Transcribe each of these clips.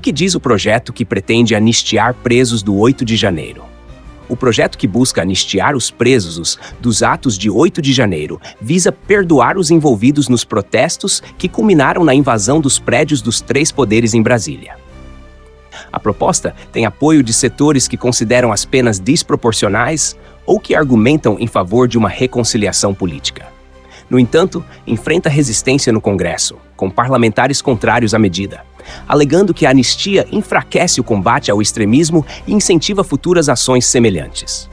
que diz o projeto que pretende anistiar presos do 8 de janeiro? O projeto que busca anistiar os presos dos atos de 8 de janeiro visa perdoar os envolvidos nos protestos que culminaram na invasão dos prédios dos 3 poderes em Brasília. A proposta tem apoio de setores que consideram as penas desproporcionais ou que argumentam em favor de uma reconciliação política. No entanto, enfrenta resistência no Congresso, com parlamentares contrários à medida, alegando que a anistia enfraquece o combate ao extremismo e incentiva futuras ações semelhantes.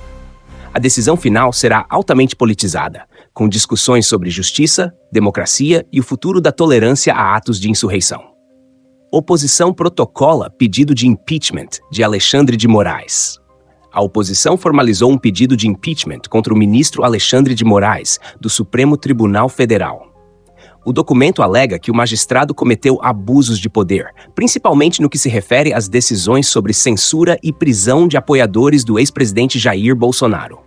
A decisão final será altamente politizada, com discussões sobre justiça, democracia e o futuro da tolerância a atos de insurreição. Oposição protocola pedido de impeachment de Alexandre de Moraes. A oposição formalizou um pedido de impeachment contra o ministro Alexandre de Moraes, do Supremo Tribunal Federal. O documento alega que o magistrado cometeu abusos de poder, principalmente no que se refere às decisões sobre censura e prisão de apoiadores do ex-presidente Jair Bolsonaro.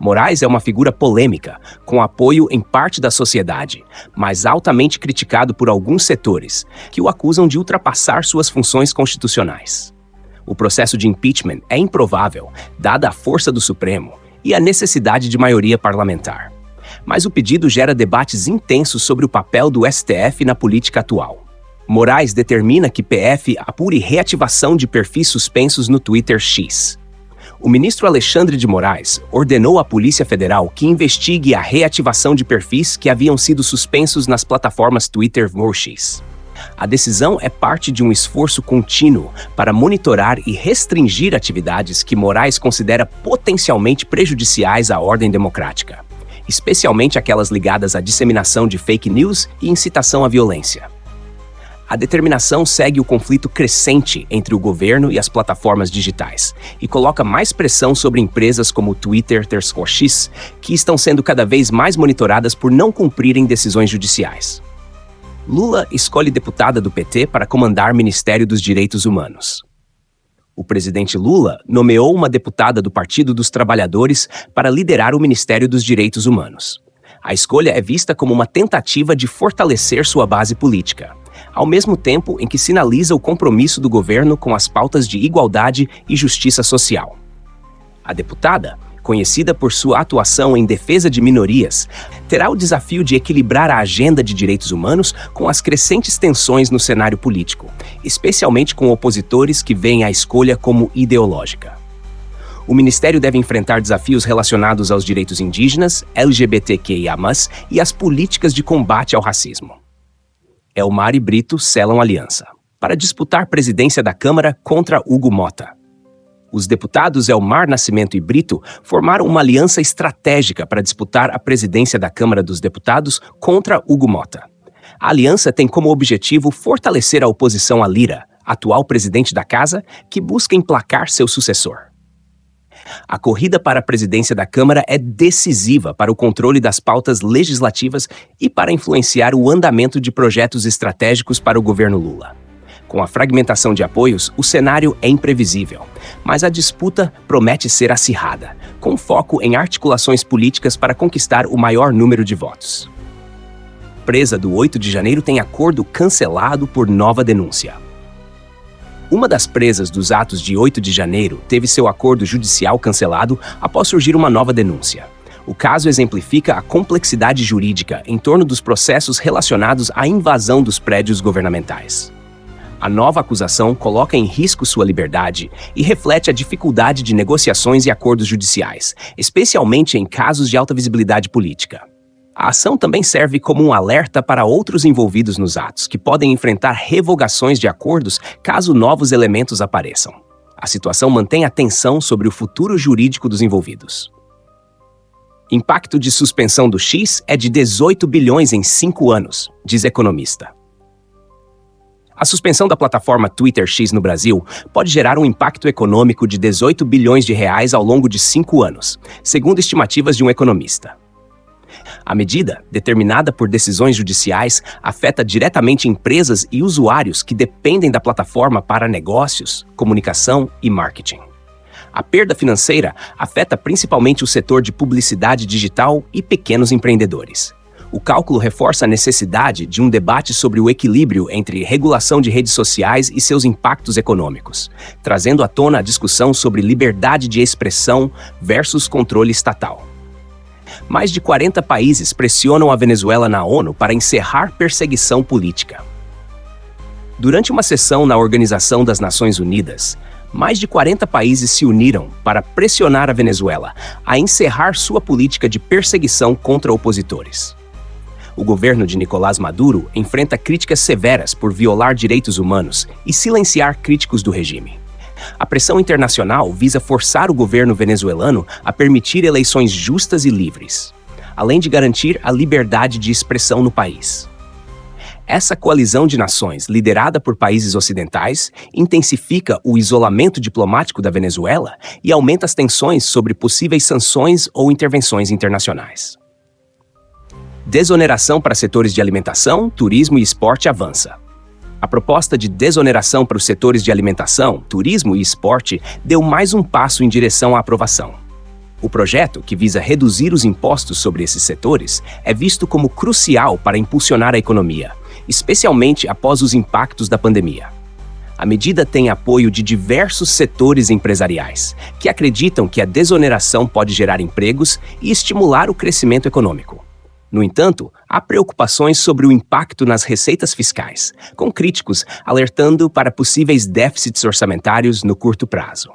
Moraes é uma figura polêmica, com apoio em parte da sociedade, mas altamente criticado por alguns setores, que o acusam de ultrapassar suas funções constitucionais. O processo de impeachment é improvável, dada a força do Supremo e a necessidade de maioria parlamentar. Mas o pedido gera debates intensos sobre o papel do STF na política atual. Moraes determina que PF apure reativação de perfis suspensos no Twitter X. O ministro Alexandre de Moraes ordenou à Polícia Federal que investigue a reativação de perfis que haviam sido suspensos nas plataformas Twitter ou X. A decisão é parte de um esforço contínuo para monitorar e restringir atividades que Moraes considera potencialmente prejudiciais à ordem democrática, especialmente aquelas ligadas à disseminação de fake news e incitação à violência. A determinação segue o conflito crescente entre o governo e as plataformas digitais e coloca mais pressão sobre empresas como o Twitter ou X, que estão sendo cada vez mais monitoradas por não cumprirem decisões judiciais. Lula escolhe deputada do PT para comandar Ministério dos Direitos Humanos. O presidente Lula nomeou uma deputada do Partido dos Trabalhadores para liderar o Ministério dos Direitos Humanos. A escolha é vista como uma tentativa de fortalecer sua base política, ao mesmo tempo em que sinaliza o compromisso do governo com as pautas de igualdade e justiça social. A deputada, conhecida por sua atuação em defesa de minorias, terá o desafio de equilibrar a agenda de direitos humanos com as crescentes tensões no cenário político, especialmente com opositores que veem a escolha como ideológica. O ministério deve enfrentar desafios relacionados aos direitos indígenas, LGBTQIA+, e às políticas de combate ao racismo. Elmar e Brito selam aliança para disputar presidência da Câmara contra Hugo Mota. Os deputados Elmar Nascimento e Brito formaram uma aliança estratégica para disputar a presidência da Câmara dos Deputados contra Hugo Mota. A aliança tem como objetivo fortalecer a oposição a Lira, atual presidente da Casa, que busca emplacar seu sucessor. A corrida para a presidência da Câmara é decisiva para o controle das pautas legislativas e para influenciar o andamento de projetos estratégicos para o governo Lula. Com a fragmentação de apoios, o cenário é imprevisível, mas a disputa promete ser acirrada, com foco em articulações políticas para conquistar o maior número de votos. Presa do 8 de janeiro tem acordo cancelado por nova denúncia. Uma das presas dos atos de 8 de janeiro teve seu acordo judicial cancelado após surgir uma nova denúncia. O caso exemplifica a complexidade jurídica em torno dos processos relacionados à invasão dos prédios governamentais. A nova acusação coloca em risco sua liberdade e reflete a dificuldade de negociações e acordos judiciais, especialmente em casos de alta visibilidade política. A ação também serve como um alerta para outros envolvidos nos atos, que podem enfrentar revogações de acordos caso novos elementos apareçam. A situação mantém a tensão sobre o futuro jurídico dos envolvidos. Impacto de suspensão do X é de 18 bilhões em 5 anos, diz economista. A suspensão da plataforma Twitter X no Brasil pode gerar um impacto econômico de 18 bilhões de reais ao longo de 5 anos, segundo estimativas de um economista. A medida, determinada por decisões judiciais, afeta diretamente empresas e usuários que dependem da plataforma para negócios, comunicação e marketing. A perda financeira afeta principalmente o setor de publicidade digital e pequenos empreendedores. O cálculo reforça a necessidade de um debate sobre o equilíbrio entre regulação de redes sociais e seus impactos econômicos, trazendo à tona a discussão sobre liberdade de expressão versus controle estatal. Mais de 40 países pressionam a Venezuela na ONU para encerrar perseguição política. Durante uma sessão na Organização das Nações Unidas, mais de 40 países se uniram para pressionar a Venezuela a encerrar sua política de perseguição contra opositores. O governo de Nicolás Maduro enfrenta críticas severas por violar direitos humanos e silenciar críticos do regime. A pressão internacional visa forçar o governo venezuelano a permitir eleições justas e livres, além de garantir a liberdade de expressão no país. Essa coalizão de nações, liderada por países ocidentais, intensifica o isolamento diplomático da Venezuela e aumenta as tensões sobre possíveis sanções ou intervenções internacionais. Desoneração para setores de alimentação, turismo e esporte avança. A proposta de desoneração para os setores de alimentação, turismo e esporte deu mais um passo em direção à aprovação. O projeto, que visa reduzir os impostos sobre esses setores, é visto como crucial para impulsionar a economia, especialmente após os impactos da pandemia. A medida tem apoio de diversos setores empresariais, que acreditam que a desoneração pode gerar empregos e estimular o crescimento econômico. No entanto, há preocupações sobre o impacto nas receitas fiscais, com críticos alertando para possíveis déficits orçamentários no curto prazo.